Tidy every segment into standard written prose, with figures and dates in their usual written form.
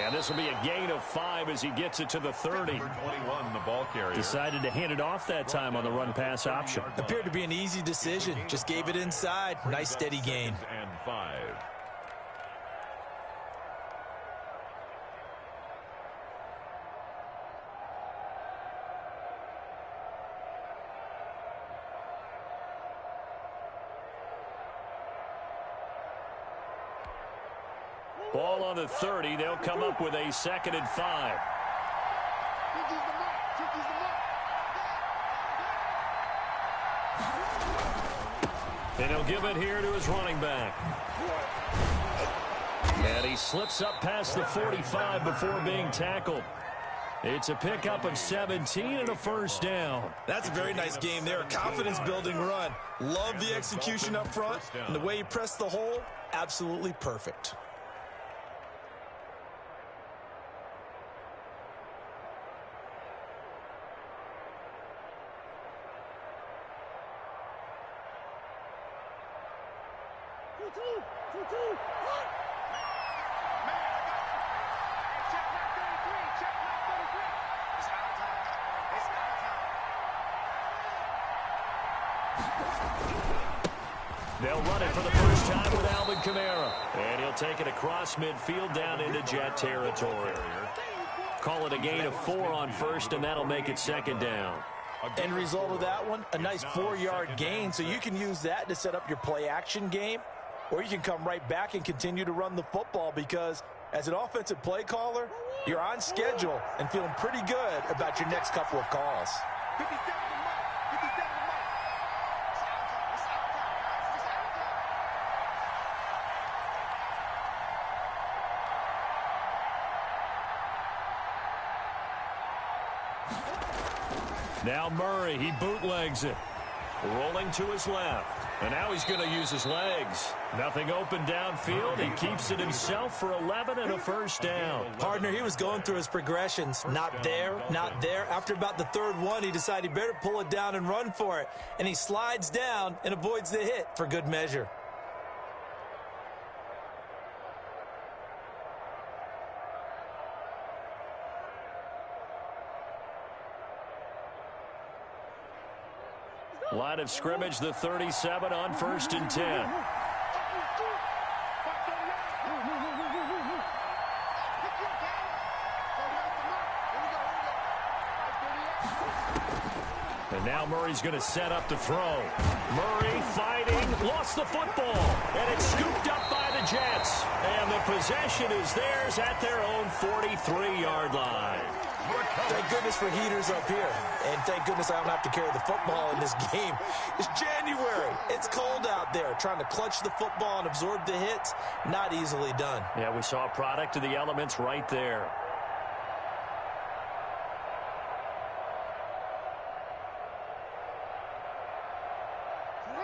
And this will be a gain of 5 as he gets it to the 30. 21, the ball carrier. Decided to hand it off that time on the run-pass option. Appeared to be an easy decision. Just gave it inside. Nice, steady gain. And 5. Ball on the 30. They'll come up with a 2nd and 5. And he'll give it here to his running back. And he slips up past the 45 before being tackled. It's a pickup of 17 and a first down. That's a very nice game there. Confidence-building run. Love the execution up front. And the way he pressed the hole, absolutely perfect. They'll run it for the first time with Alvin Kamara. And he'll take it across midfield down into Jet territory. Call it a gain of 4 on first, and that'll make it 2nd down. End result of that one, a nice 4-yard gain, so you can use that to set up your play-action game, or you can come right back and continue to run the football because as an offensive play caller, you're on schedule and feeling pretty good about your next couple of calls. Now Murray, he bootlegs it. Rolling to his left. And now he's going to use his legs. Nothing open downfield. He keeps it himself for 11 and a first down. Partner, he was going through his progressions. Not there, not there. After about the 3rd one, he decided he better pull it down and run for it. And he slides down and avoids the hit for good measure. Line of scrimmage, the 37 on 1st and 10. And now Murray's going to set up the throw. Murray fighting, lost the football, and it's scooped up by the Jets. And the possession is theirs at their own 43-yard line. Thank goodness for heaters up here. And thank goodness I don't have to carry the football in this game. It's January. It's cold out there. Trying to clutch the football and absorb the hits, not easily done. Yeah, we saw a product of the elements right there.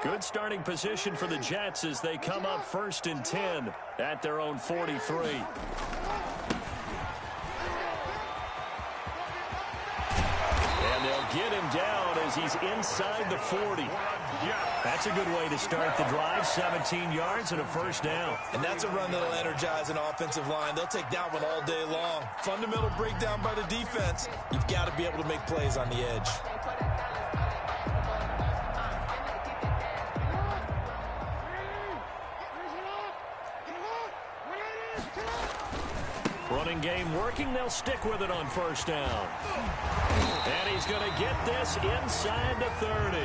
Good starting position for the Jets as they come up 1st and 10 at their own 43. Get him down as he's inside the 40. That's a good way to start the drive. 17 yards and a first down. And that's a run that'll energize an offensive line. They'll take that one all day long. Fundamental breakdown by the defense. You've got to be able to make plays on the edge. Running game working. They'll stick with it on first down. And he's going to get this inside the 30.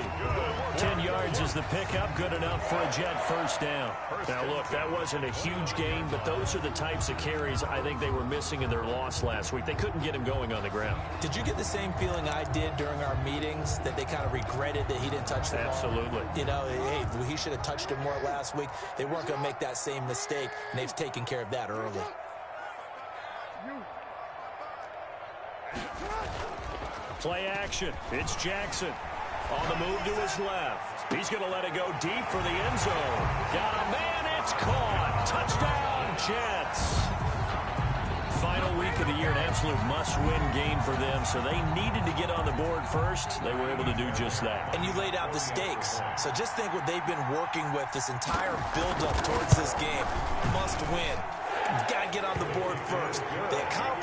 10 yards is the pickup. Good enough for a Jet first down. Now, look, that wasn't a huge gain, but those are the types of carries I think they were missing in their loss last week. They couldn't get him going on the ground. Did you get the same feeling I did during our meetings, that they kind of regretted that he didn't touch the ball? Absolutely. You know, hey, he should have touched it more last week. They weren't going to make that same mistake, and they've taken care of that early. Play action. It's Jackson on the move to his left. He's going to let it go deep for the end zone. Got a man. It's caught. Touchdown, Jets. Final week of the year, an absolute must-win game for them, so they needed to get on the board first. They were able to do just that. And you laid out the stakes. So just think what they've been working with this entire build-up towards this game. Must win. You've got to get on the board first. They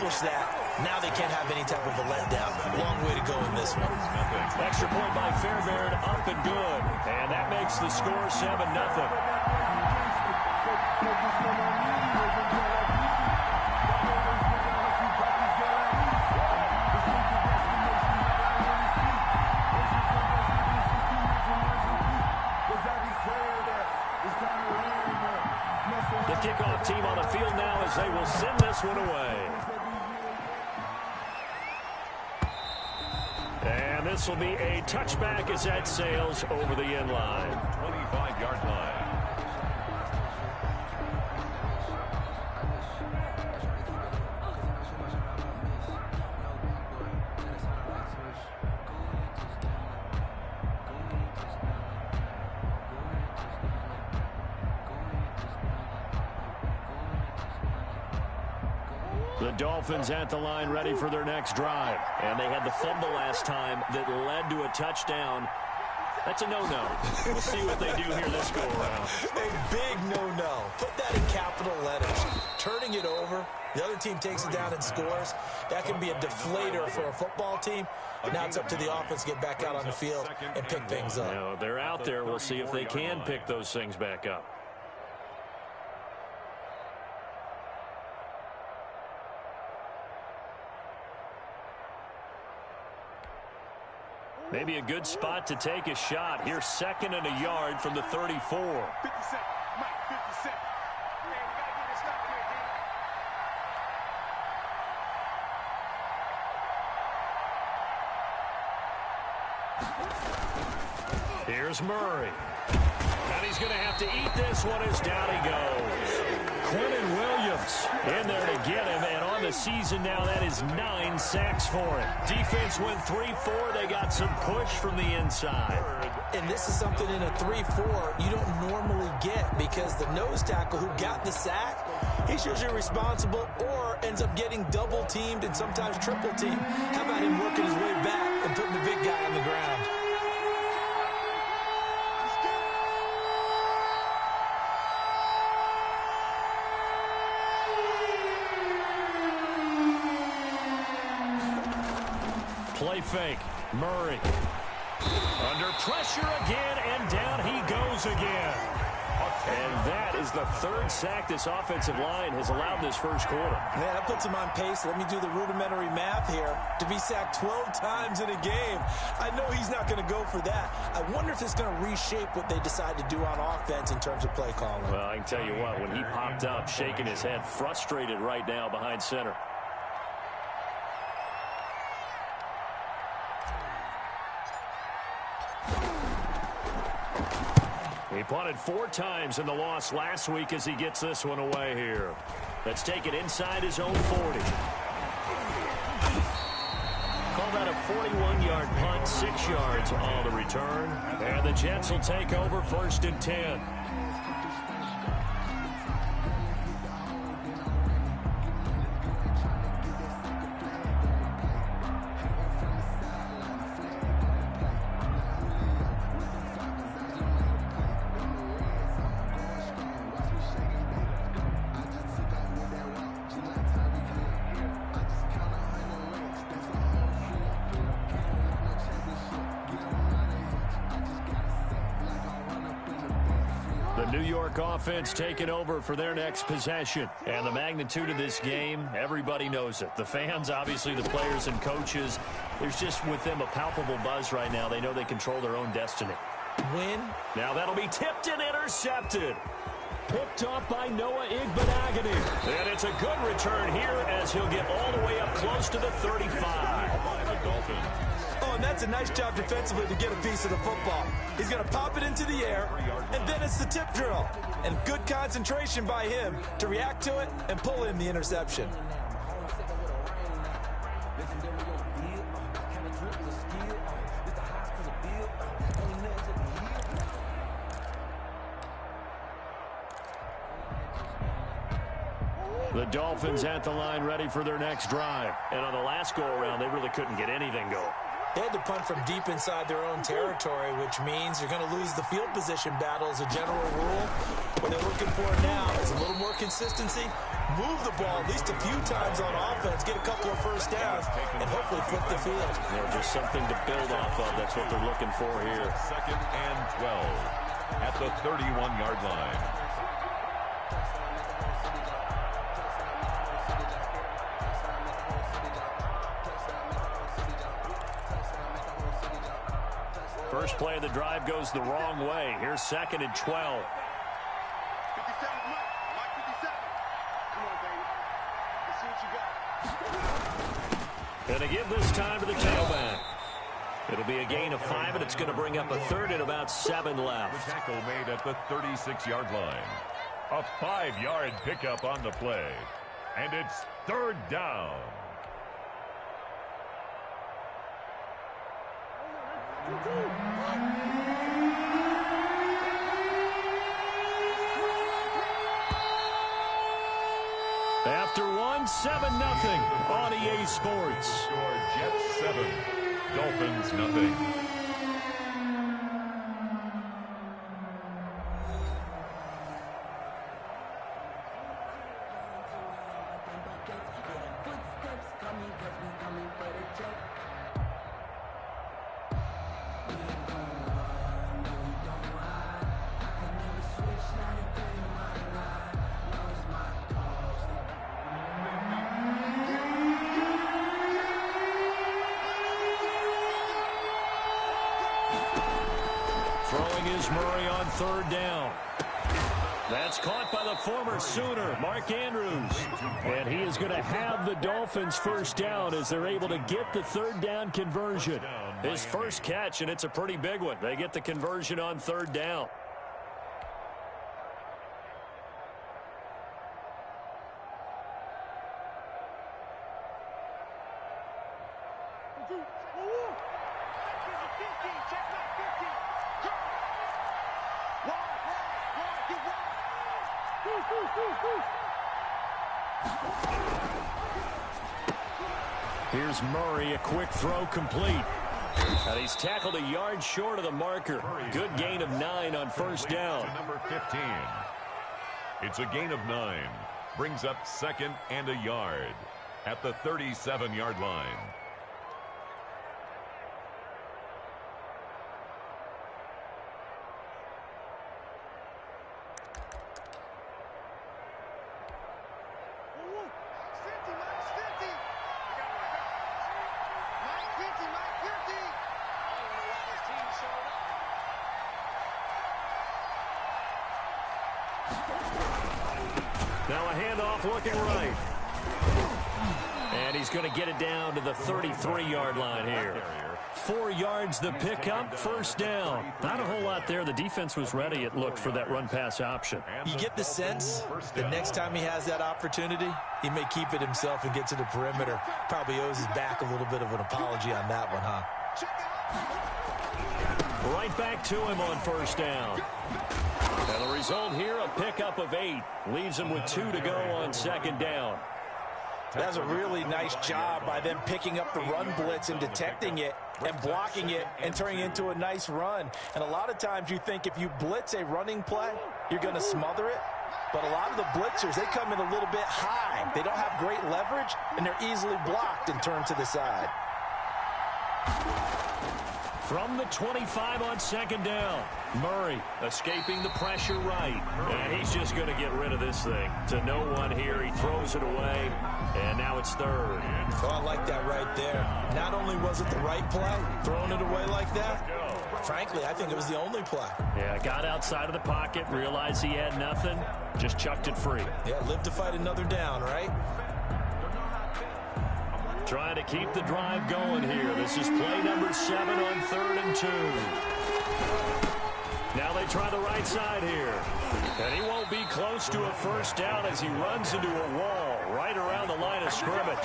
establish that. Now they can't have any type of a letdown. Long way to go in this one. Extra point by Fairbairn, up and good. And that makes the score 7-0. The kickoff team on the field now as they will send this one away. And this will be a touchback as that sails over the end line. 25-yard line. The Dolphins at the line ready for their next drive. And they had the fumble last time that led to a touchdown. That's a no-no. We'll see what they do here this go-around. A big no-no. Put that in capital letters. Turning it over, the other team takes it down and scores. That can be a deflator for a football team. Now it's up to the offense to get back out on the field and pick things up. You know, they're out there. We'll see if they can pick those things back up. Maybe a good spot to take a shot. Here's 2nd and a yard from the 34. 50 cent. Mike, 50 cent. Man, you got to get this stop here, Here's Murray. And he's going to have to eat this one as down he goes. Quentin Williams in there to get him, and on the season now, that is 9 sacks for him. Defense went 3-4. They got some push from the inside. And this is something in a 3-4 you don't normally get because the nose tackle who got the sack, he's usually responsible or ends up getting double-teamed and sometimes triple-teamed. How about him working his way back and putting the big guy on the ground? Play fake. Murray. Under pressure again, and down he goes again. And that is the 3rd sack this offensive line has allowed this first quarter. Man, that puts him on pace. Let me do the rudimentary math here. To be sacked 12 times in a game, I know he's not going to go for that. I wonder if it's going to reshape what they decide to do on offense in terms of play calling. Well, I can tell you what, when he popped up, shaking his head, frustrated right now behind center. He punted 4 times in the loss last week as he gets this one away here. Let's take it inside his own 40. Call that a 41-yard punt, 6 yards on the return. And the Jets will take over 1st and 10. New York offense taking over for their next possession. And the magnitude of this game, everybody knows it. The fans, obviously the players and coaches, there's just with them a palpable buzz right now. They know they control their own destiny. Win. Now that'll be tipped and intercepted. Picked off by Noah Igbenogany. And it's a good return here as he'll get all the way up close to the 35. Oh, and that's a nice job defensively to get a piece of the football. He's going to pop it into the air, and then it's the tip drill. And good concentration by him to react to it and pull in the interception. The Dolphins at the line ready for their next drive. And on the last go-around, they really couldn't get anything going. They had to punt from deep inside their own territory, which means you're going to lose the field position battle as a general rule. What they're looking for now is a little more consistency, move the ball at least a few times on offense, get a couple of first downs, and hopefully flip the field. Just something to build off of. That's what they're looking for here. 2nd and 12 at the 31-yard line. First play of the drive goes the wrong way. Here's 2nd and 12. 57 Mike 57. Come on, baby. Let's see what you got. And they give this time to the tailback. It'll be a gain of 5, and it's going to bring up a 3rd and about 7 left. The tackle made at the 36-yard line. A 5-yard pickup on the play. And it's 3rd down. After 1, 7-0 on EA Sports. Score Jets 7, Dolphins nothing. Throwing is Murray on 3rd down. That's caught by the former Sooner, Mark Andrews. And he is going to have the Dolphins first down as they're able to get the 3rd down conversion. His first catch, and it's a pretty big one. They get the conversion on 3rd down. Here's Murray, a quick throw complete. And he's tackled a yard short of the marker. Good gain of 9 on first down. To number 15. It's a gain of 9. Brings up 2nd and a yard at the 37-yard line. Now a handoff looking right. And he's going to get it down to the 33-yard line here. 4 yards the pickup, first down. Not a whole lot there. The defense was ready, it looked, for that run-pass option. You get the sense that next time he has that opportunity, he may keep it himself and get to the perimeter. Probably owes his back a little bit of an apology on that one, huh? Right back to him on first down. And the result here, a pickup of 8. Leaves him with 2 to go on 2nd down. That's a really nice job by them picking up the run blitz and detecting it and blocking it and turning it into a nice run. And a lot of times you think if you blitz a running play, you're going to smother it. But a lot of the blitzers, they come in a little bit high. They don't have great leverage, and they're easily blocked and turned to the side. From the 25 on 2nd down, Murray escaping the pressure right. And he's just going to get rid of this thing. To no one here, he throws it away, and now it's 3rd. Oh, I like that right there. Not only was it the right play, throwing it away like that, frankly, I think it was the only play. Yeah, got outside of the pocket, realized he had nothing, just chucked it free. Yeah, live to fight another down, right? Trying to keep the drive going here. This is play number 7 on 3rd and 2. Now they try the right side here. And he won't be close to a first down as he runs into a wall right around the line of scrimmage.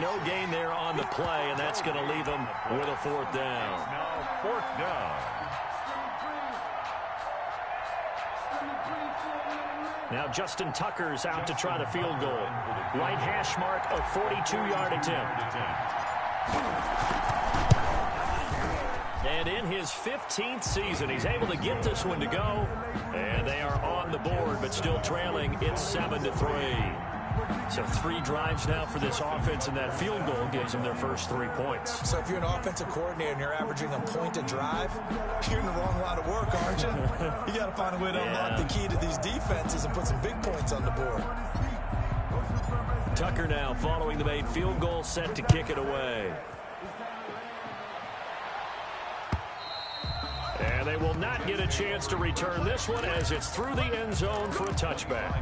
No gain there on the play, and that's going to leave him with a 4th down. Now 4th down. Now Justin Tucker's out to try the field goal. Right hash mark, a 42-yard attempt. And in his 15th season, he's able to get this one to go. And they are on the board, but still trailing. It's 7-3. So 3 drives now for this offense, and that field goal gives them their first 3 points. So if you're an offensive coordinator and you're averaging a point a drive, you're in the wrong line of work, aren't you? You got to find a way to unlock the key to these defenses and put some big points on the board. Tucker now following the made field goal, set to kick it away. And they will not get a chance to return this one as it's through the end zone for a touchback.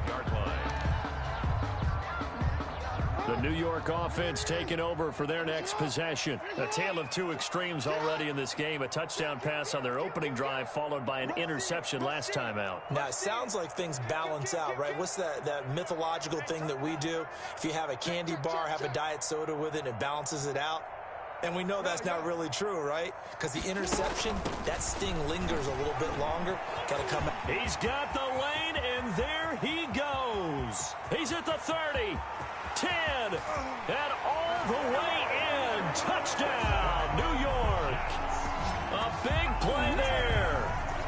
The New York offense taking over for their next possession. A tale of 2 extremes already in this game. A touchdown pass on their opening drive followed by an interception last time out. Now, it sounds like things balance out, right? What's that mythological thing that we do? If you have a candy bar, have a diet soda with it, it balances it out. And we know that's not really true, right? Because the interception, that sting lingers a little bit longer. Got to come out. He's got the lane, and there he goes. He's at the 30. 10, and all the way in. Touchdown, New York. A big play there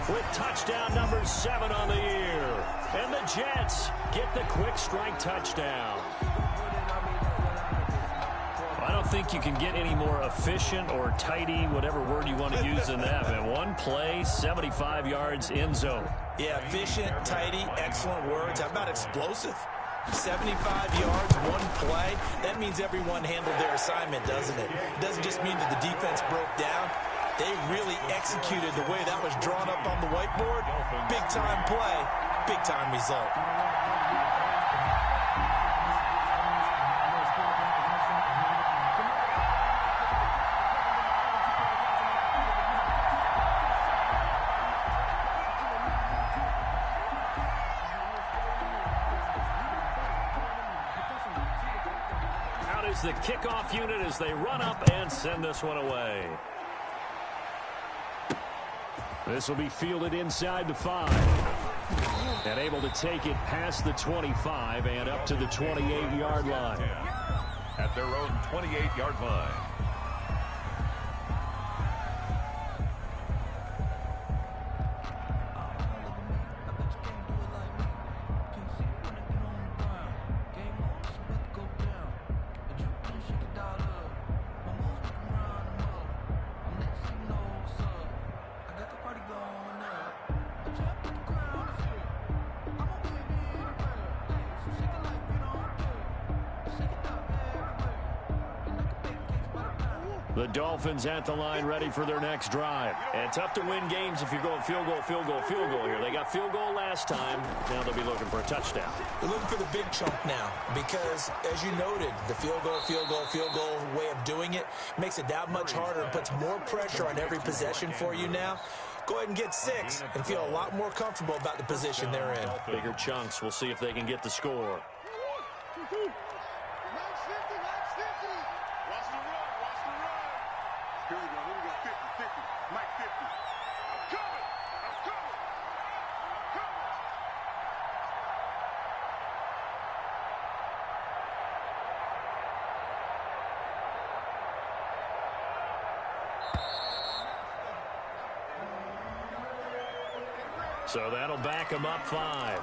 with touchdown number 7 on the year. And the Jets get the quick strike touchdown. I don't think you can get any more efficient or tidy, whatever word you want to use than that. Man, 1 play, 75 yards, end zone. Yeah, efficient, tidy, excellent words. How about explosive? 75 yards, 1 play. That means everyone handled their assignment, doesn't it? It doesn't just mean that the defense broke down. They really executed the way that was drawn up on the whiteboard. Big-time play, big-time result. The kickoff unit as they run up and send this one away. This will be fielded inside the 5. And able to take it past the 25 and up to the 28-yard line. At their own 28-yard line. The Dolphins at the line ready for their next drive. And tough to win games if you're going field goal, field goal, field goal here. They got field goal last time. Now they'll be looking for a touchdown. They're looking for the big chunk now because, as you noted, the field goal way of doing it makes it that much harder and puts more pressure on every possession for you now. Go ahead and get 6 and feel a lot more comfortable about the position they're in. Bigger chunks. We'll see if they can get the score. Here we go. 50-50. Mike 50. I'm coming. So that'll back them up 5.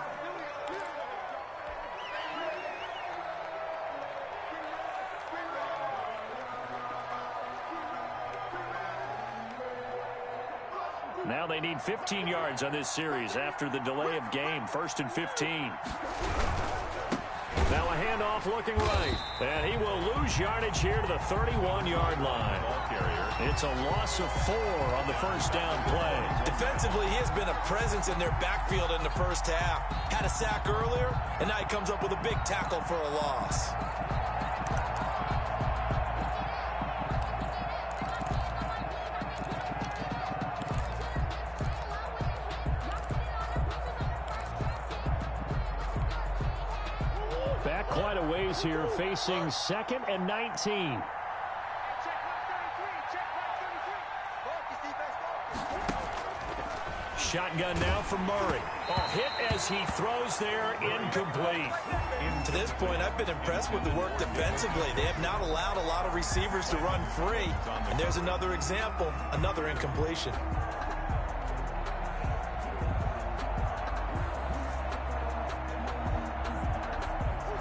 Now they need 15 yards on this series after the delay of game. 1st and 15. Now a handoff looking right. And he will lose yardage here to the 31-yard line. It's a loss of 4 on the first down play. Defensively, he has been a presence in their backfield in the first half. Had a sack earlier, and now he comes up with a big tackle for a loss. Back quite a ways here, facing 2nd and 19. Shotgun now for Murray. Oh, hit as he throws there, incomplete. To this point, I've been impressed with the work defensively. They have not allowed a lot of receivers to run free. And there's another example, another incompletion.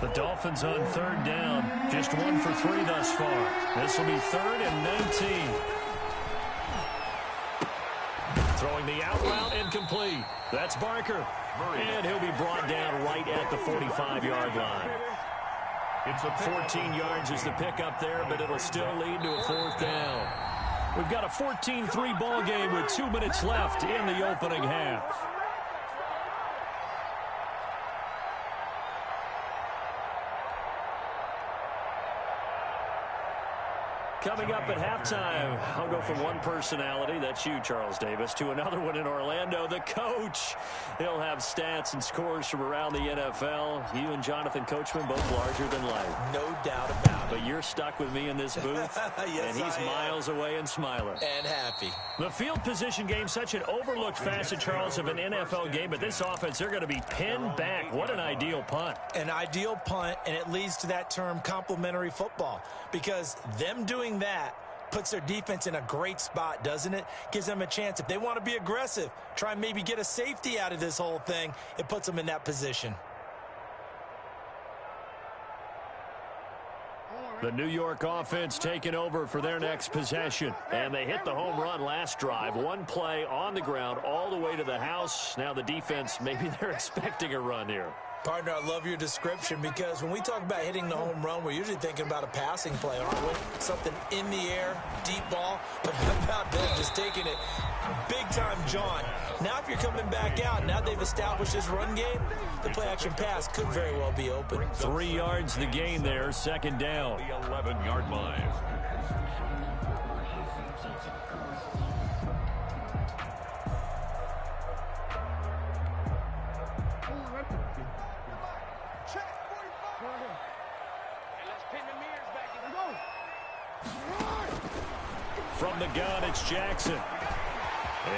The Dolphins on 3rd down. Just 1 for 3 thus far. This will be 3rd and 19. Throwing the out route, incomplete. That's Barker. And he'll be brought down right at the 45-yard line. It's a 14 yards is the pickup there, but it'll still lead to a 4th down. We've got a 14-3 ball game with 2 minutes left in the opening half. Coming up at halftime, I'll go from one personality, that's you, Charles Davis, to another one in Orlando, the coach. He'll have stats and scores from around the NFL. You and Jonathan Coachman, both larger than life. No doubt about it. But you're stuck with me in this booth, yes, and he's miles away and smiling. And happy. The field position game, such an overlooked facet, Charles, of an NFL game, but this offense, they're going to be pinned back. What an ideal punt. An ideal punt, and it leads to that term complementary football, because them doing that puts their defense in a great spot, doesn't it? Gives them a chance. If they want to be aggressive, try and maybe get a safety out of this whole thing, it puts them in that position. The New York offense taking over for their next possession. And they hit the home run last drive. One play on the ground all the way to the house. Now the defense, maybe they're expecting a run here. Partner, I love your description, because when we talk about hitting the home run, we're usually thinking about a passing play, aren't we? Something in the air, deep ball. But how about them just taking it big-time John? Now if you're coming back out, now they've established this run game, the play-action pass could very well be open. 3 yards the gain there, 2nd down. The 11-yard line. From the gun, it's Jackson.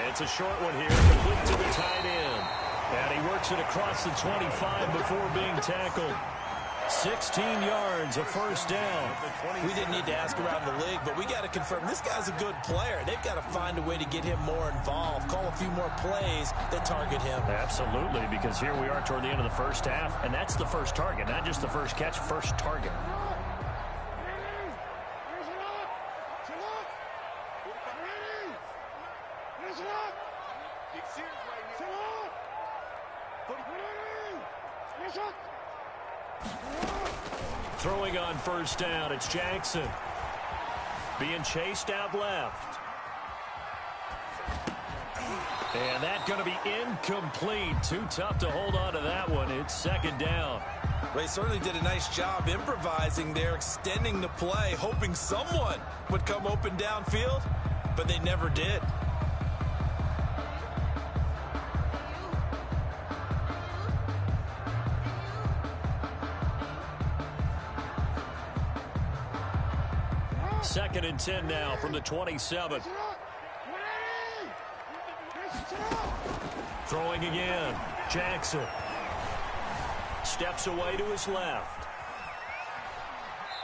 It's a short one here, complete to the tight end. And he works it across the 25 before being tackled. 16 yards, a 1st down. We didn't need to ask around the league, but we got to confirm this guy's a good player. They've got to find a way to get him more involved, call a few more plays that target him. Absolutely, because here we are toward the end of the first half, and that's the first target, not just the first catch, first target. Throwing on 1st down, it's Jackson. Being chased out left. And that's going to be incomplete. Too tough to hold on to that one. It's 2nd down. They certainly did a nice job improvising there, extending the play, hoping someone would come open downfield, but they never did. Second and 10 now from the 27. Throwing again. Jackson. Steps away to his left.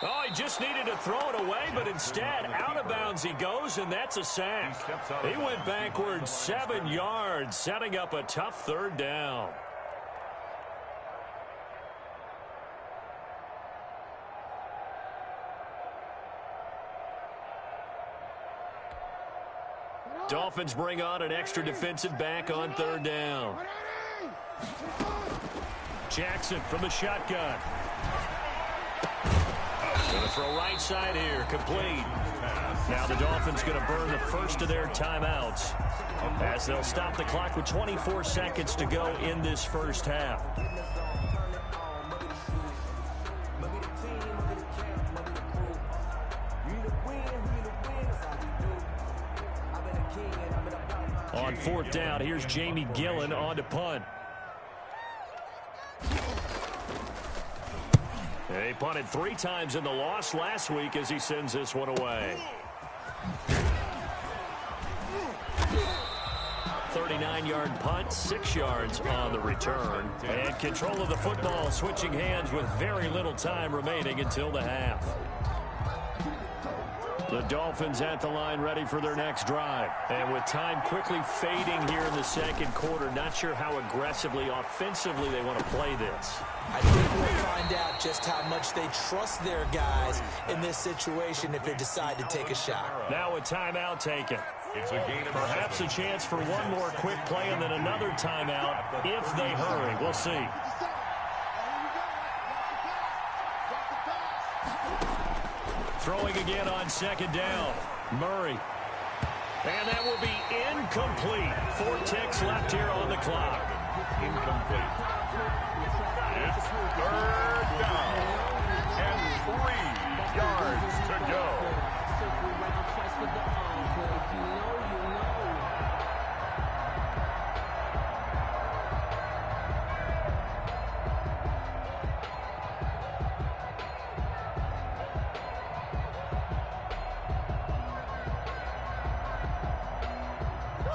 Oh, he just needed to throw it away, but instead, out of bounds he goes, and that's a sack. He went backwards 7 yards, setting up a tough 3rd down. Dolphins bring on an extra defensive back on 3rd down. Jackson from the shotgun. Going to throw right side here, complete. Now the Dolphins going to burn the first of their timeouts as they'll stop the clock with 24 seconds to go in this first half. On 4th down, here's Jamie Gillen on to punt. He punted 3 times in the loss last week as he sends this one away. 39-yard punt, 6 yards on the return. And control of the football, switching hands with very little time remaining until the half. The Dolphins at the line ready for their next drive. And with time quickly fading here in the second quarter, not sure how aggressively, offensively they want to play this. I think we'll find out just how much they trust their guys in this situation if they decide to take a shot. Now a timeout taken. It's a gain of Perhaps a chance for one more quick play and then another timeout if they hurry. We'll see. Throwing again on second down. Murray. And that will be incomplete. 4 ticks left here on the clock. incomplete. It's third down and 3 yards to go.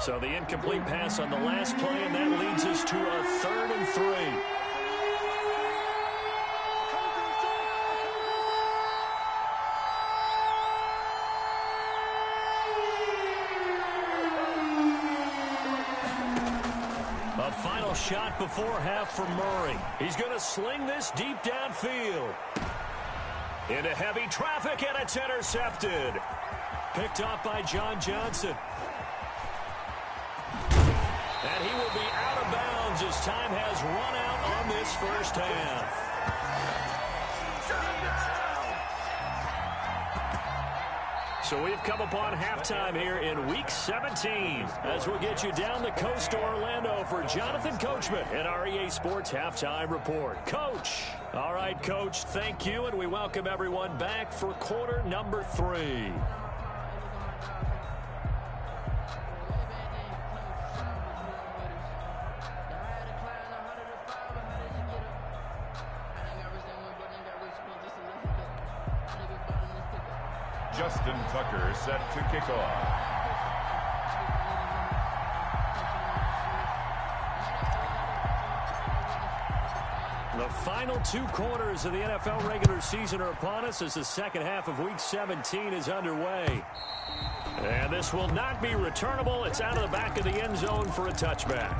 So the incomplete pass on the last play, and that leads us to a 3rd and 3. A final shot before half for Murray. He's going to sling this deep downfield. Into heavy traffic, and it's intercepted. Picked off by John Johnson. And he will be out of bounds as time has run out on this first half. So we've come upon halftime here in Week 17 as we'll get you down the coast to Orlando for Jonathan Coachman at our EA Sports Halftime Report. Coach. All right, Coach, thank you, and we welcome everyone back for quarter number 3. Justin Tucker set to kick off. The final 2 quarters of the NFL regular season are upon us as the second half of Week 17 is underway. And this will not be returnable. It's out of the back of the end zone for a touchback.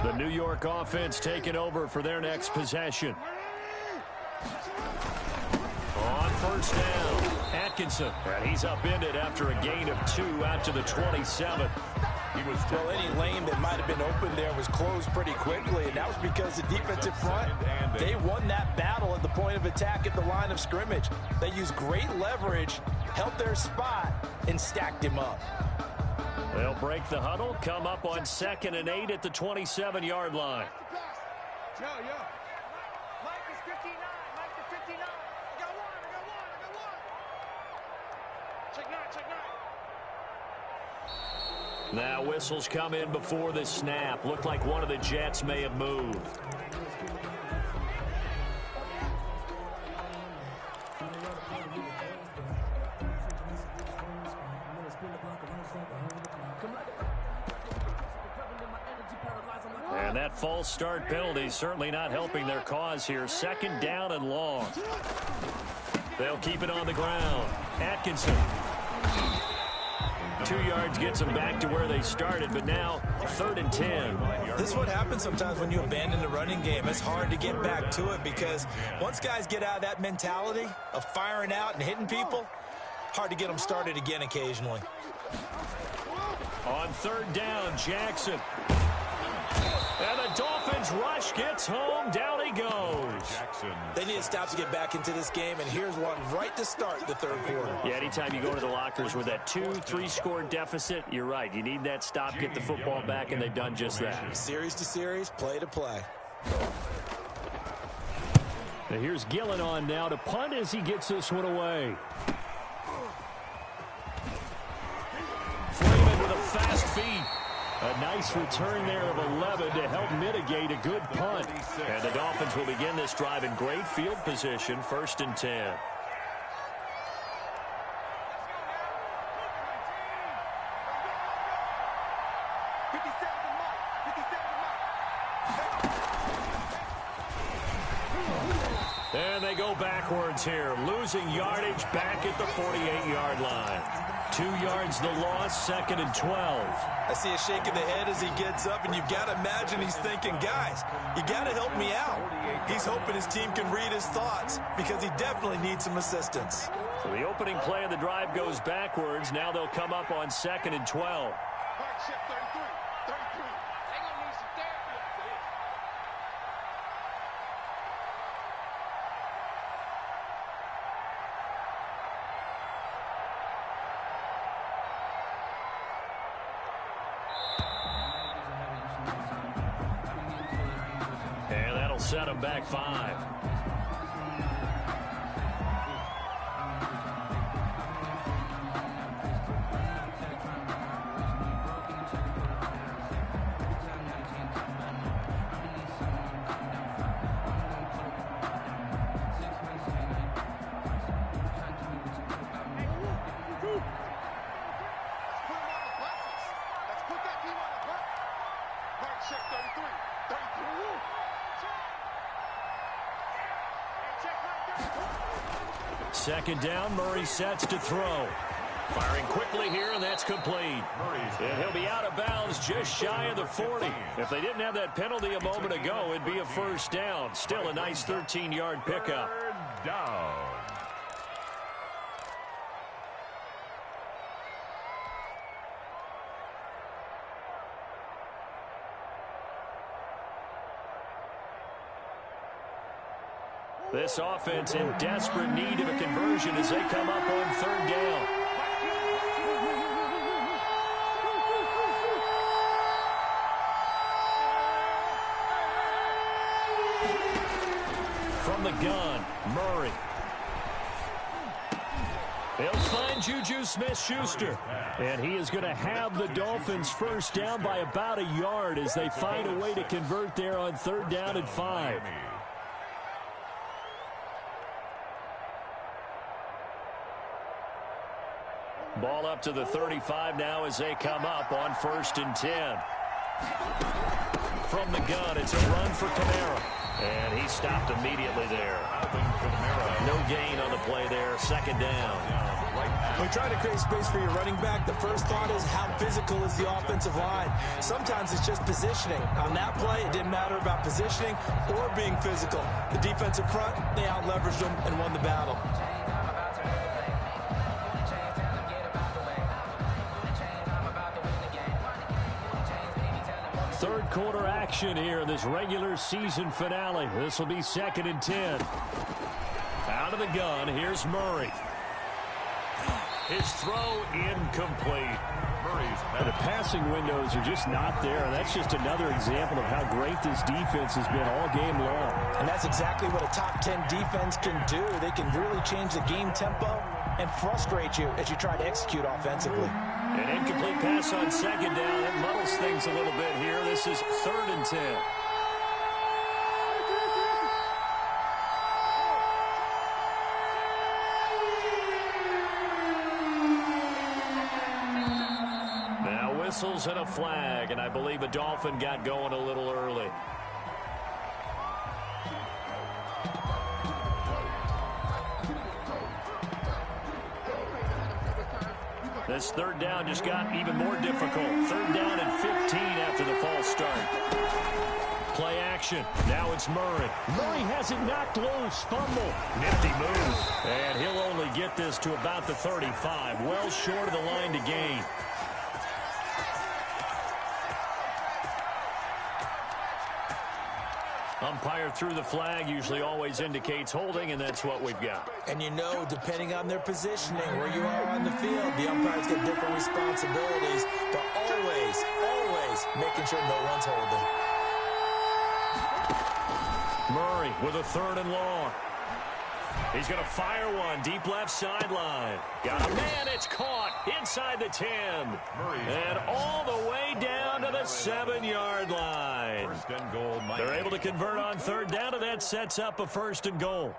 The New York offense taking over for their next possession. On first down, Atkinson. And he's upended after a gain of 2 out to the 27. Well, any lane that might have been open there was closed pretty quickly, and that was because the defensive front, they won that battle at the point of attack at the line of scrimmage. They used great leverage, held their spot, and stacked him up. They'll break the huddle, come up on 2nd and 8 at the 27-yard line. Yo. Mike is 59. Mike is 59. I got one. Check 9. Now whistles come in before the snap. Looked like one of the Jets may have moved. And that false start penalty certainly not helping their cause here. 2nd down and long. They'll keep it on the ground. Atkinson. 2 yards gets them back to where they started, but now 3rd and 10. This is what happens sometimes when you abandon the running game. It's hard to get back to it because once guys get out of that mentality of firing out and hitting people, hard to get them started again occasionally. On 3rd down, Jackson. And the Dolphins rush gets home. Down he goes. They need to stop to get back into this game, and here's one right to start the 3rd quarter. Yeah, anytime you go to the lockers with that 2-3 score deficit, you're right. You need that stop, get the football back, and they've done just that. Series to series, play to play. Now here's Gillen on now to punt as he gets this one away. Freeman with a fast feet. A nice return there of 11 to help mitigate a good punt. And the Dolphins will begin this drive in great field position, 1st and 10. And they go backwards here, losing yardage back at the 48-yard line. 2 yards the loss, 2nd and 12. I see a shake of the head as he gets up, and you've got to imagine he's thinking, guys, you got to help me out. He's hoping his team can read his thoughts because he definitely needs some assistance. So the opening play of the drive goes backwards. Now they'll come up on 2nd and 12. And that'll set him back 5. Second down, Murray sets to throw. Firing quickly here, and that's complete. And he'll be out of bounds just shy of the 40. If they didn't have that penalty a moment ago, it'd be a 1st down. Still a nice 13-yard pickup. 3rd down. This offense in desperate need of a conversion as they come up on 3rd down. From the gun, Murray. He'll find Juju Smith-Schuster. And he is going to have the Dolphins 1st down by about a yard as they find a way to convert there on 3rd down and 5. Ball up to the 35 now as they come up on 1st and 10. From the gun, it's a run for Kamara. And he stopped immediately there. No gain on the play there. 2nd down. When trying to create space for your running back, the first thought is how physical is the offensive line. Sometimes it's just positioning. On that play, it didn't matter about positioning or being physical. The defensive front, they out-leveraged them and won the battle. Third quarter action here in this regular season finale. This will be 2nd and 10. Out of the gun, here's Murray. His throw incomplete. The passing windows are just not there. That's just another example of how great this defense has been all game long. And that's exactly what a top 10 defense can do. They can really change the game tempo and frustrate you as you try to execute offensively. An incomplete pass on 2nd down. That muddles things a little bit here. This is 3rd and 10. Now whistles and a flag, and I believe a Dolphin got going a little early. This 3rd down just got even more difficult. 3rd down and 15 after the false start. Play action. Now it's Murray. Murray has it knocked loose. Fumble. Nifty move. And he'll only get this to about the 35. Well short of the line to gain. Umpire threw the flag, usually always indicates holding, and that's what we've got. And you know, depending on their positioning, where you are on the field, the umpires get different responsibilities, but always making sure no one's holding. Murray with a 3rd and long. He's going to fire one deep left sideline. Got a man. It's caught inside the 10. And all the way down to the 7-yard line. First and goal. They're able to convert on third down, and that sets up a first and goal.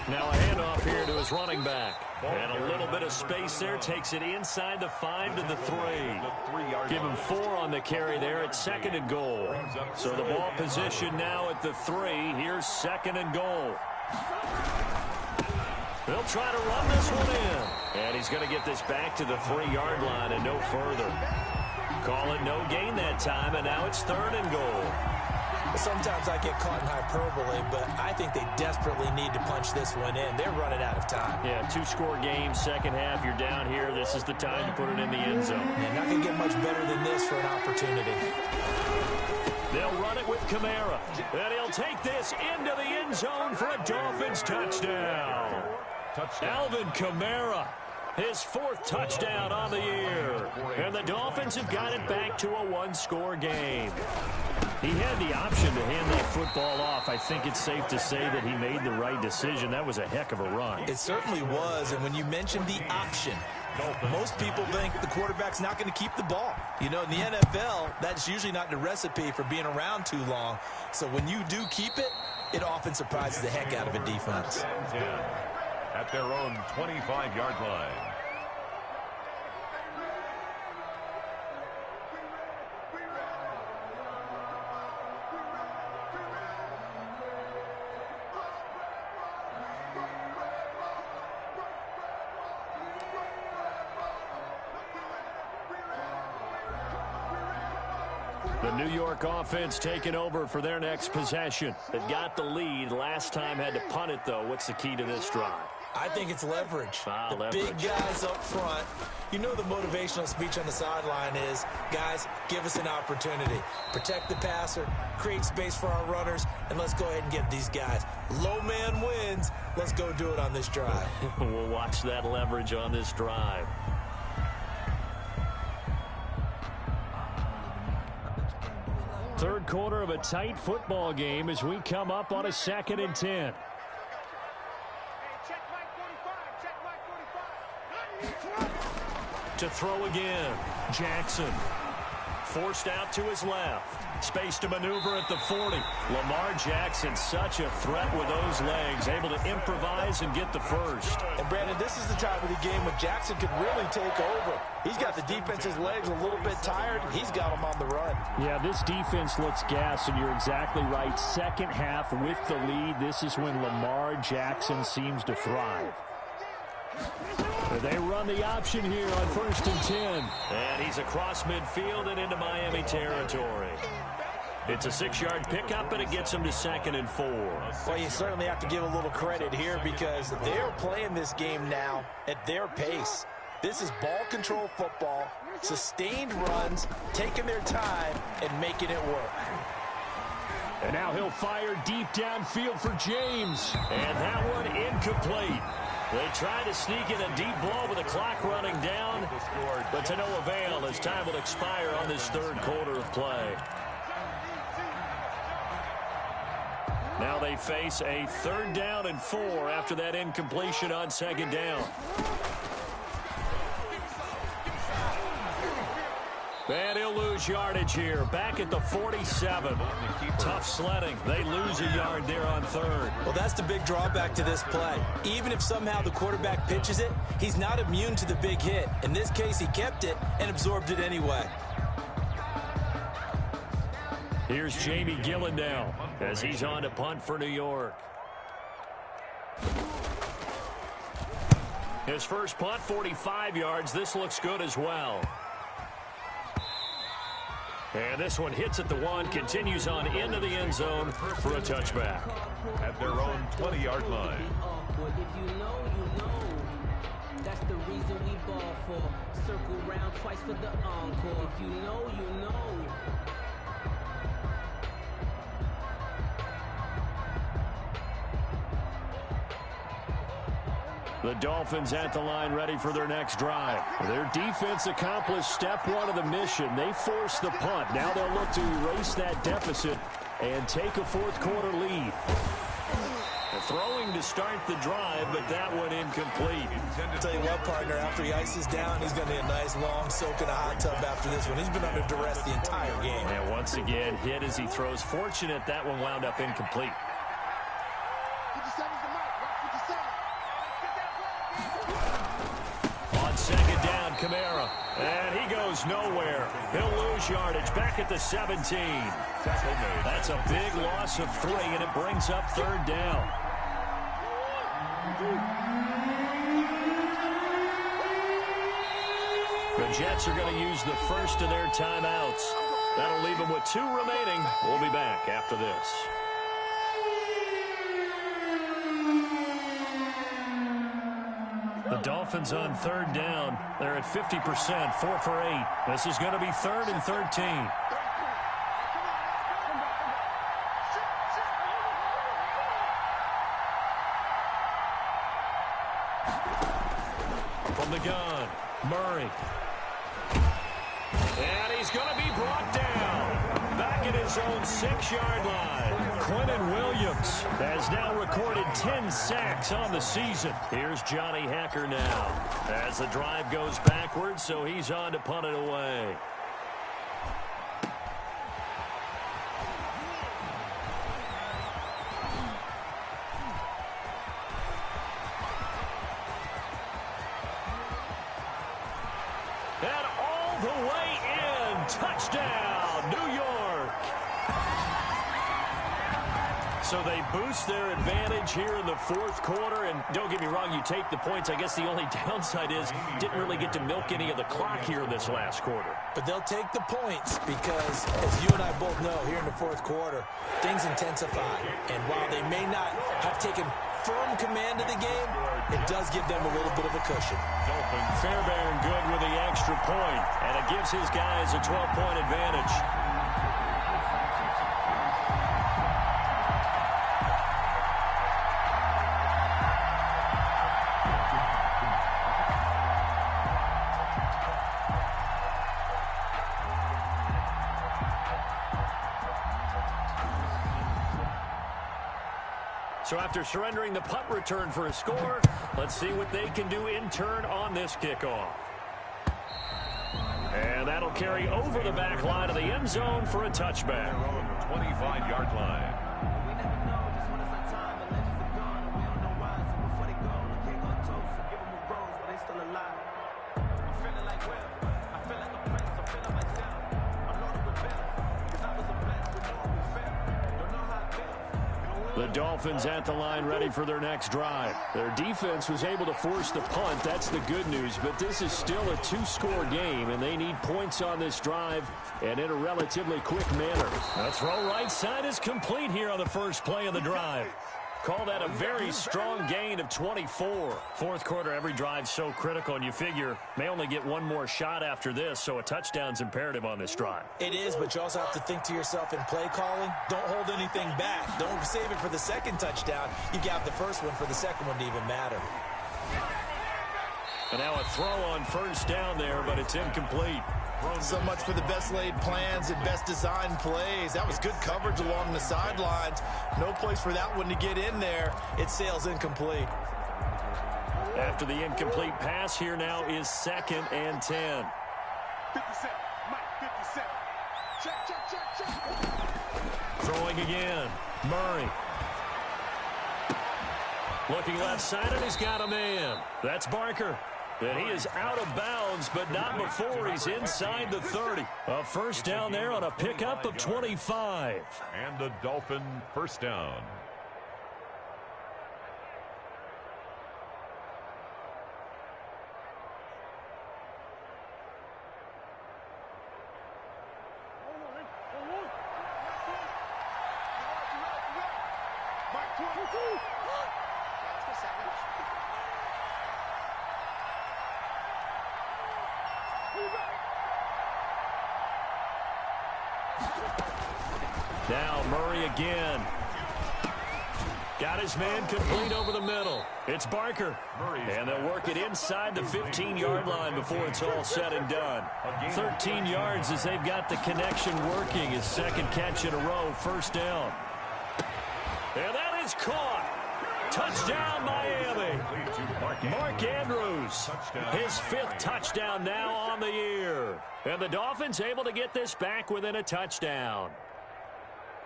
Now a handoff here to his running back. And a little bit of space there. Takes it inside the 5 to the 3. Give him 4 on the carry there at second and goal. So the ball position now at the 3. Here's second and goal. They'll try to run this one in. And he's going to get this back to the 3-yard line and no further. Call it no gain that time, and now it's third and goal. Sometimes I get caught in hyperbole, but I think they desperately need to punch this one in. They're running out of time. Yeah, 2-score game, second half. You're down here. This is the time to put it in the end zone. Yeah, not going to get much better than this for an opportunity. They'll run it with Kamara. And he'll take this into the end zone for a Dolphins touchdown. Alvin Kamara, his 4th touchdown on the year. And the Dolphins have got it back to a 1-score game. He had the option to hand that football off. I think it's safe to say that he made the right decision. That was a heck of a run. It certainly was, and when you mentioned the option, most people think the quarterback's not going to keep the ball. You know, in the NFL, that's usually not the recipe for being around too long. So when you do keep it, it often surprises the heck out of a defense. At their own 25-yard line. The New York offense taking over for their next possession. They've got the lead. Last time had to punt it, though. What's the key to this drive? I think it's leverage. Leverage. Big guys up front. You know the motivational speech on the sideline is, guys, give us an opportunity. Protect the passer, create space for our runners, and let's go ahead and get these guys. Low man wins. Let's go do it on this drive. We'll watch that leverage on this drive. Third quarter of a tight football game as we come up on a 2nd and 10. To throw again, Jackson. Forced out to his left. Space to maneuver at the 40. Lamar Jackson, such a threat with those legs, able to improvise and get the first. And, Brandon, this is the time of the game when Jackson could really take over. He's got the defense's legs a little bit tired. He's got them on the run. Yeah, this defense looks gassed, and you're exactly right. Second half with the lead, this is when Lamar Jackson seems to thrive. They run the option here on 1st and 10. And he's across midfield and into Miami territory. It's a 6-yard pickup, and it gets him to 2nd and 4. Well, you certainly have to give a little credit here because they're playing this game now at their pace. This is ball control football, sustained runs, taking their time, and making it work. And now he'll fire deep downfield for James. And that one incomplete. They try to sneak in a deep ball with the clock running down, but to no avail as time will expire on this third quarter of play. Now they face a 3rd down and 4 after that incompletion on 2nd down. And he'll lose yardage here. Back at the 47. Tough sledding. They lose a yard there on 3rd. Well, that's the big drawback to this play. Even if somehow the quarterback pitches it, he's not immune to the big hit. In this case, he kept it and absorbed it anyway. Here's Jamie Gillen now as he's on to punt for New York. His first punt, 45 yards. This looks good as well. And this one hits at the 1, continues on into the end zone for a touchback. At their own 20-yard line. If you know, you know. That's the reason we ball for. Circle round twice for the encore. If you know, you know. The Dolphins at the line ready for their next drive. Their defense accomplished step one of the mission. They forced the punt. Now they'll look to erase that deficit and take a fourth-quarter lead. Throwing to start the drive, but that one incomplete. I'll tell you what, partner, after he ices down, he's going to need a nice long soak in a hot tub after this one. He's been under duress the entire game. And once again, hit as he throws. Fortunate that one wound up incomplete. 57's the mark. Watch 57. On second down, Kamara. And he goes nowhere. He'll lose yardage back at the 17. That's a big loss of 3, and it brings up third down. The Jets are going to use the first of their timeouts. That'll leave them with 2 remaining. We'll be back after this. The Dolphins on third down. They're at 50%, 4 for 8. This is going to be 3rd and 13. From the gun, Murray. And he's going to be brought down. Back at his own 6-yard line. Quentin Williams has now recorded 10 sacks on the season. Here's Johnny Hacker now as the drive goes backwards, so he's on to punt it away. And all the way in. Touchdown, New York. So they boost their advantage here in the fourth quarter. And don't get me wrong, you take the points. I guess the only downside is didn't really get to milk any of the clock here in this last quarter. But they'll take the points because, as you and I both know, here in the fourth quarter, things intensify. And while they may not have taken firm command of the game, it does give them a little bit of a cushion. Fairbairn good with the extra point, and it gives his guys a 12-point advantage. So after surrendering the punt return for a score, let's see what they can do in turn on this kickoff. And that'll carry over the back line of the end zone for a touchback. 25-yard line. We never know just when it's our time. The legends are gone and we don't know why. So before they go, the king on toast. So give them a rose, but they still alive. I'm feeling like Will. I feel like a prince. I'm feeling myself. I'm Lord of Rebels. Cause I was a blessed with no one fair. Don't know how it feels. The Dolphins at the line ready for their next drive. Their defense was able to force the punt. That's the good news. But this is still a 2-score game, and they need points on this drive and in a relatively quick manner. The throw right side is complete here on the first play of the drive. Call that a very strong gain of 24. Fourth quarter, every drive so critical, and you figure may only get one more shot after this, so a touchdown's imperative on this drive. It is, but you also have to think to yourself in play calling, don't hold anything back. Don't save it for the second touchdown. You got the first one for the second one to even matter. And now a throw on first down there, but it's incomplete. So much for the best laid plans and best designed plays. That was good coverage along the sidelines. No place for that one to get in there. It sails incomplete. After the incomplete pass, here now is 2nd and 10. 57. Mike, 57. Check. Throwing again. Murray. Looking left-sided, he's got a man. That's Barker. And he is out of bounds, but not before he's inside the 30. A first down there on a pickup of 25. And a Dolphin first down. Mike, 22. That's for Savage. Now Murray again. Got his man complete over the middle. It's Barker. And they'll work it inside the 15-yard line before it's all said and done. 13 yards as they've got the connection working. His second catch in a row, first down. And that is caught. Touchdown, Miami. Mark Andrews, his 5th touchdown now on the year. And the Dolphins able to get this back within a touchdown.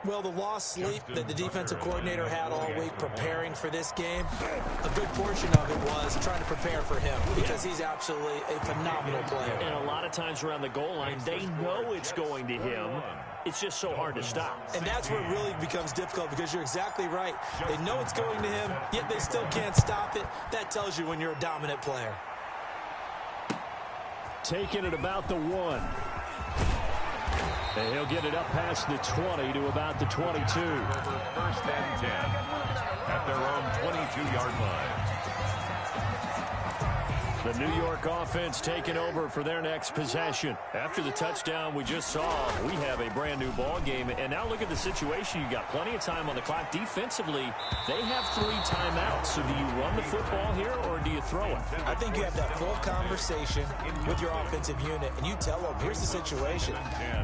Well, the lost sleep that the defensive coordinator had all week preparing for this game, a good portion of it was trying to prepare for him because he's absolutely a phenomenal player. And a lot of times around the goal line, they know it's going to him. It's just so hard to stop. And that's where it really becomes difficult because you're exactly right. They know it's going to him, yet they still can't stop it. That tells you when you're a dominant player. Taking it about the 1. And he'll get it up past the 20 to about the 22. First and 10 at their own 22-yard line. The New York offense taking over for their next possession. After the touchdown we just saw, we have a brand new ball game. And now look at the situation. You got plenty of time on the clock. Defensively, they have 3 timeouts. So do you run the football here or do you throw it? I think you have that full conversation with your offensive unit, and you tell them, here's the situation.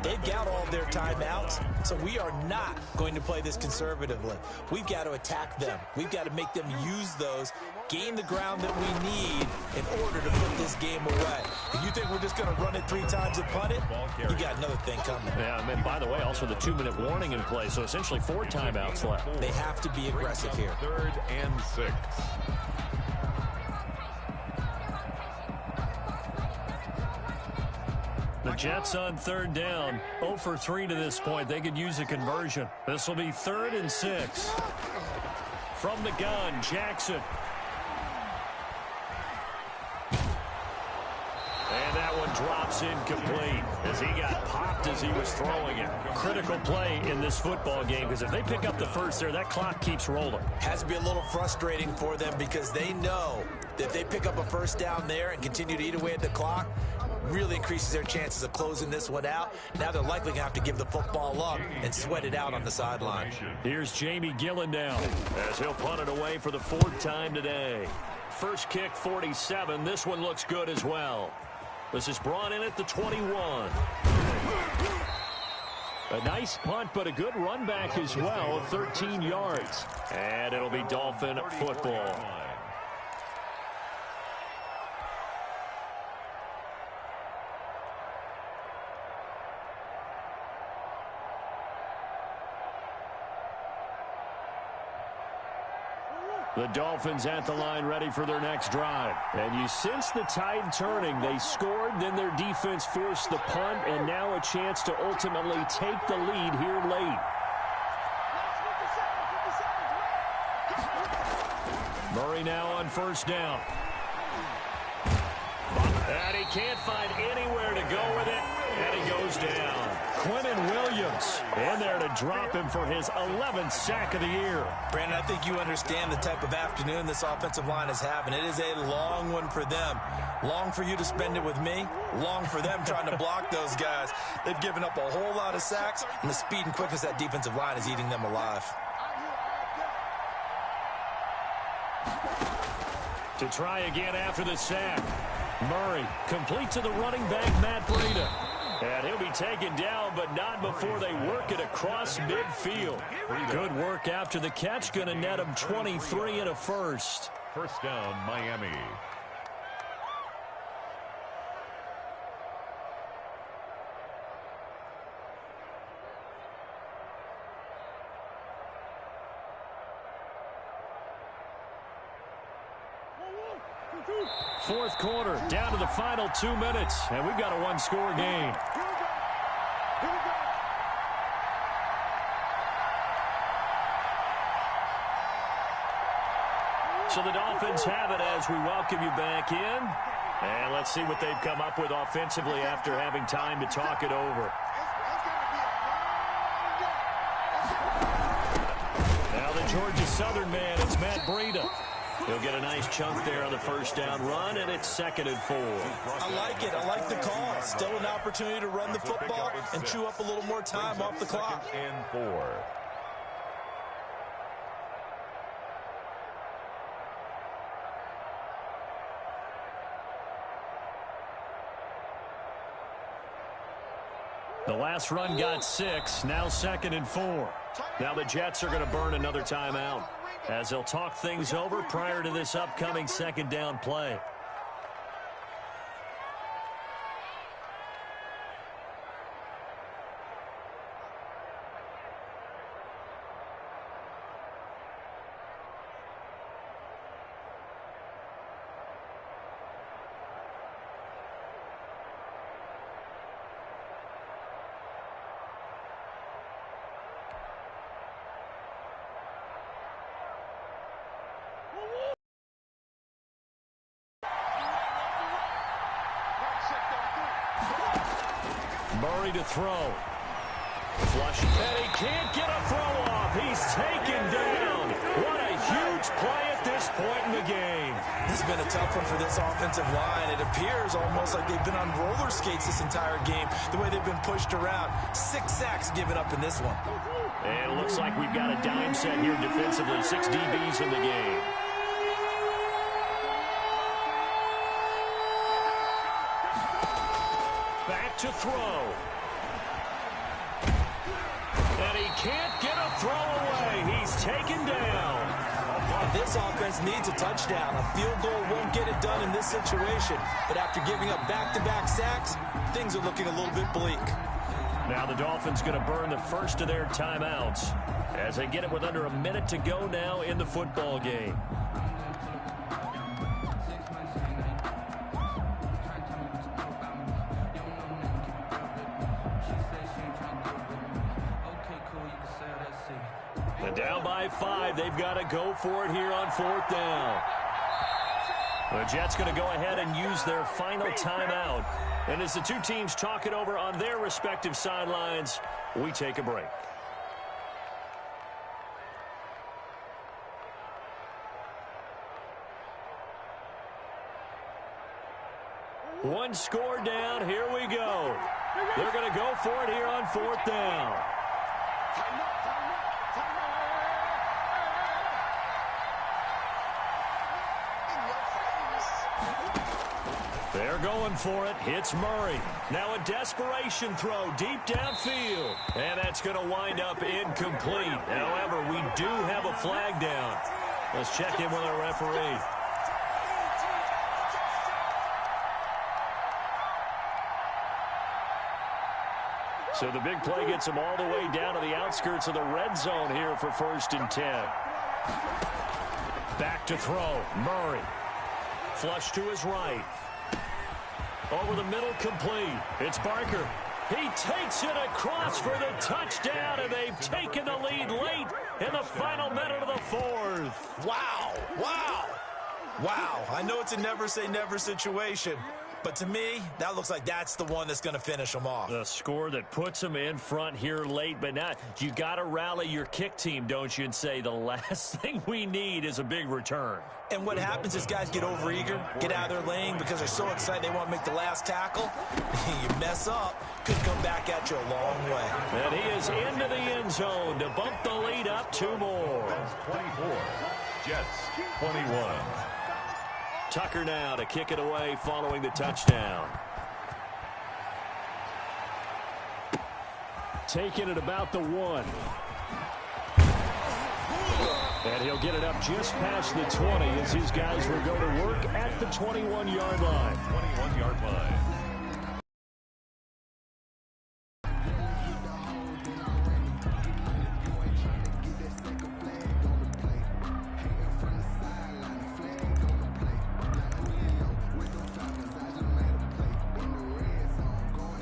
They've got all their timeouts, so we are not going to play this conservatively. We've got to attack them. We've got to make them use those, gain the ground that we need in order to put this game away. If you think we're just going to run it 3 times and punt it, you got another thing coming. Yeah, and by the way, also the 2-minute warning in play, so essentially 4 timeouts left. They have to be aggressive here. 3rd and 6. The Jets on 3rd down, 0 for 3 to this point. They could use a conversion. This will be 3rd and 6. From the gun, Jackson. And that one drops incomplete as he got popped as he was throwing it. Critical play in this football game because if they pick up the first there, that clock keeps rolling. Has to be a little frustrating for them because they know that if they pick up a first down there and continue to eat away at the clock, really increases their chances of closing this one out. Now they're likely going to have to give the football up and sweat it out on the sideline. Here's Jamie Gillen now as he'll punt it away for the 4th time today. First kick, 47. This one looks good as well. This is brought in at the 21. A nice punt, but a good run back as well, 13 yards. And it'll be Dolphin football. The Dolphins at the line ready for their next drive. And you sense the tide turning. They scored, then their defense forced the punt, and now a chance to ultimately take the lead here late. Murray now on 1st down. And he can't find anywhere to go with it, and he goes down. Quentin Williams in there to drop him for his 11th sack of the year. Brandon, I think you understand the type of afternoon this offensive line is having. It is a long one for them. Long for you to spend it with me. Long for them trying to block those guys. They've given up a whole lot of sacks, and the speed and quickness of that defensive line is eating them alive. To try again after the sack. Murray complete to the running back, Matt Breida. And he'll be taken down, but not before they work it across midfield. Good work after the catch. Going to net him 23 and a first. First down, Miami. Fourth quarter, down to the final 2 minutes, and we've got a one-score game. So the Dolphins have it as we welcome you back in. And let's see what they've come up with offensively after having time to talk it over. Now the Georgia Southern man, it's Matt Breida. He'll get a nice chunk there on the first down run, and it's 2nd and 4. I like it. I like the call. Still an opportunity to run the football and chew up a little more time off the clock. And 4. The last run got 6, now 2nd and 4. Now the Jets are going to burn another timeout as they'll talk things over prior to this upcoming 2nd down play. Murray to throw. Flush. And he can't get a throw off. He's taken down. What a huge play at this point in the game. This has been a tough one for this offensive line. It appears almost like they've been on roller skates this entire game, the way they've been pushed around. 6 sacks given up in this one. And it looks like we've got a dime set here defensively. 6 DBs in the game. Back to throw. And he can't get a throw away. He's taken down. This offense needs a touchdown. A field goal won't get it done in this situation. But after giving up back-to-back sacks, things are looking a little bit bleak. Now the Dolphins going to burn the first of their timeouts as they get it with under a minute to go now in the football game. And down by 5, they've got to go for it here on 4th down. The Jets going to go ahead and use their final timeout. And as the two teams talk it over on their respective sidelines, we take a break. One score down. Here we go. They're going to go for it here on 4th down. They're going for it. It's Murray. Now a desperation throw deep downfield. And that's going to wind up incomplete. However, we do have a flag down. Let's check in with our referee. So the big play gets them all the way down to the outskirts of the red zone here for 1st and 10. Back to throw. Murray. Flush to his right. Over the middle, complete. It's Barker. He takes it across for the touchdown, and they've taken the lead late in the final minute of the 4th. Wow. Wow. Wow. I know it's a never-say-never situation, but to me, that looks like that's the one that's going to finish them off. The score that puts them in front here late, but now you got to rally your kick team, don't you, and say the last thing we need is a big return. And what happens is guys get overeager, get out of their lane because they're so excited they want to make the last tackle. You mess up, could come back at you a long way. And he is into the end zone to bump the lead up 2 more. 24, Jets 21. Tucker now to kick it away following the touchdown. Taking it about the 1. And he'll get it up just past the 20 as his guys will go to work at the 21-yard line. 21-yard line.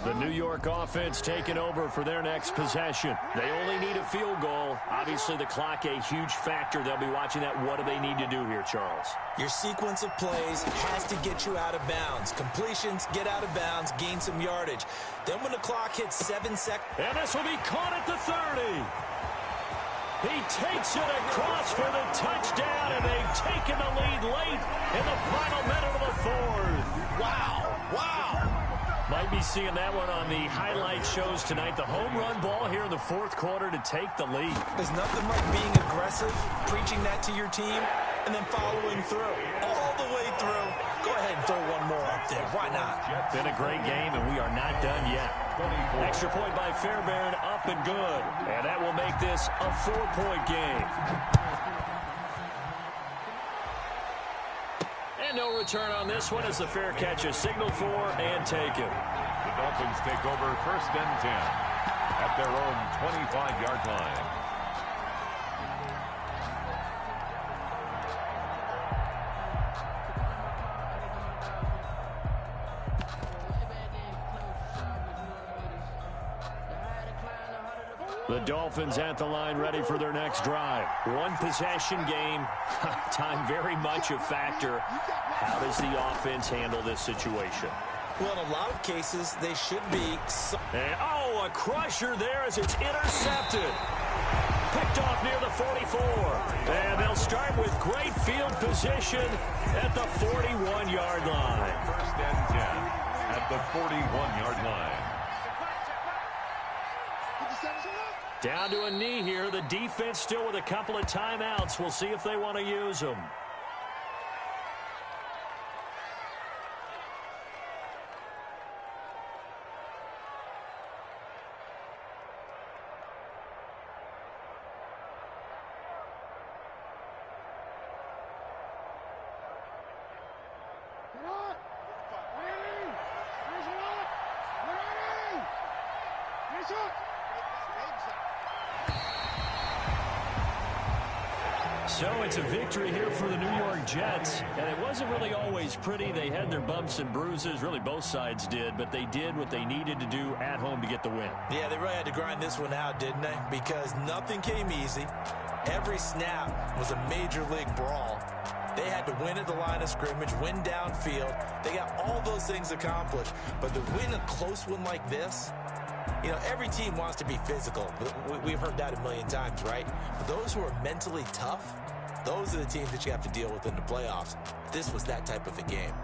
The New York offense taking over for their next possession. They only need a field goal. Obviously, the clock a huge factor. They'll be watching that. What do they need to do here, Charles? Your sequence of plays has to get you out of bounds. Completions, get out of bounds, gain some yardage. Then when the clock hits 7 seconds. And this will be caught at the 30. He takes it across for the touchdown, and they've taken the lead late in the final minute of the 4th. Wow, wow. Might be seeing that one on the highlight shows tonight. The home run ball here in the 4th quarter to take the lead. There's nothing like being aggressive, preaching that to your team, and then following through. All the way through. Go ahead and throw one more. there. Why not? Been a great game, and we are not done yet. Extra point by Fairbairn, up and good. And that will make this a 4-point game. And no return on this one as the fair catch is signaled for and taken. The Dolphins take over 1st and 10 at their own 25-yard line. The Dolphins at the line ready for their next drive. One possession game. Time very much a factor. How does the offense handle this situation? Well, in a lot of cases, they should be. And, oh, a crusher there as it's intercepted. Picked off near the 44. And they'll start with great field position at the 41-yard line. 1st and 10 at the 41-yard line. Down to a knee here. The defense still with a couple of timeouts. We'll see if they want to use them. So it's a victory here for the New York Jets, and it wasn't really always pretty. They had their bumps and bruises, really both sides did, but they did what they needed to do at home to get the win. Yeah, they really had to grind this one out, didn't they? Because nothing came easy. Every snap was a major league brawl. They had to win at the line of scrimmage, win downfield. They got all those things accomplished, but to win a close one like this, you know, every team wants to be physical. We've heard that a million times, right? But those who are mentally tough, those are the teams that you have to deal with in the playoffs. This was that type of a game.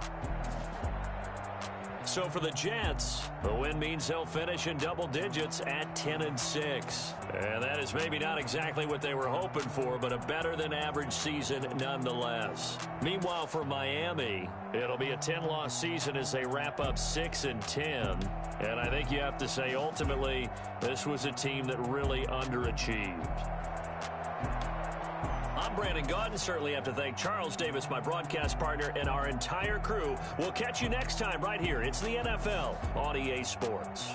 So for the Jets, the win means they'll finish in double digits at 10-6. And that is maybe not exactly what they were hoping for, but a better than average season nonetheless. Meanwhile, for Miami, it'll be a 10-loss season as they wrap up 6-10. And I think you have to say, ultimately, this was a team that really underachieved. I'm Brandon Gaudin. Certainly have to thank Charles Davis, my broadcast partner, and our entire crew. We'll catch you next time right here. It's the NFL on EA Sports.